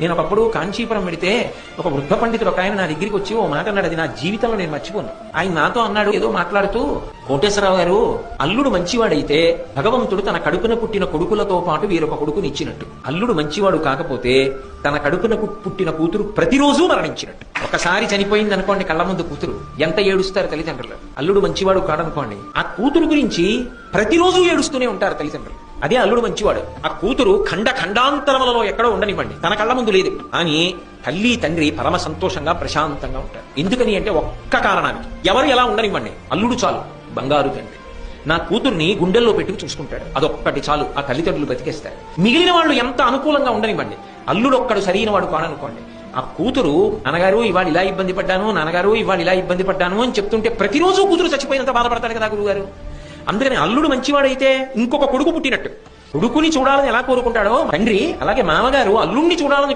నేను ఒకప్పుడు కాంచీపురం వెడితే ఒక వృద్ధ పండితుడు ఒక ఆయన నా దగ్గరికి వచ్చి ఓ మాట అన్నాడు, అది నా జీవితంలో నేను మర్చిపోను. ఆయన నాతో అన్నాడు ఏదో మాట్లాడుతూ, కోటేశ్వరరావు గారు, అల్లుడు మంచివాడైతే భగవంతుడు తన కడుపున పుట్టిన కొడుకులతో పాటు వీరొక కొడుకుని ఇచ్చినట్టు, అల్లుడు మంచివాడు కాకపోతే తన కడుపున పుట్టిన కూతురు ప్రతిరోజు మరణించినట్టు. ఒకసారి చనిపోయింది అనుకోండి కళ్ళ ముందు కూతురు, ఎంత ఏడుస్తారు తల్లిదండ్రులు. అల్లుడు మంచివాడు కాడనుకోండి, ఆ కూతురు గురించి ప్రతిరోజు ఏడుస్తూనే ఉంటారు తల్లిదండ్రులు. అదే అల్లుడు మంచివాడు. ఆ కూతురు ఖండాంతరములలో ఎక్కడో ఉండనివ్వండి, తన కళ్ళ ముందు లేదు, అని తల్లి తండ్రి పరమ సంతోషంగా ప్రశాంతంగా ఉంటారు. ఎందుకని అంటే ఒక్క కారణానికి, ఎవరు ఎలా ఉండనివ్వండి, అల్లుడు చాలు బంగారు తండ్రి. నా కూతుర్ని గుండెల్లో పెట్టుకు చూసుకుంటాడు, అదొక్కటి చాలు, ఆ తల్లిదండ్రులు బతికేస్తారు. మిగిలిన వాళ్ళు ఎంత అనుకూలంగా ఉండనివ్వండి, అల్లుడు ఒక్కడు సరైన వాడు కాడనుకోండి, ఆ కూతురు నాన్నగారు ఇవాళ ఇలా ఇబ్బంది పడ్డాను, నాన్నగారు ఇవాళ ఇలా ఇబ్బంది పడ్డాను అని చెప్తుంటే ప్రతిరోజు కూతురు చచ్చిపోయినంత బాధపడతాడు కదా గురువు గారు. అందుకని అల్లుడు మంచివాడైతే ఇంకొక కొడుకు పుట్టినట్టు, కొడుకుని చూడాలని ఎలా కోరుకుంటాడో తండ్రి, అలాగే మామగారు అల్లుడిని చూడాలని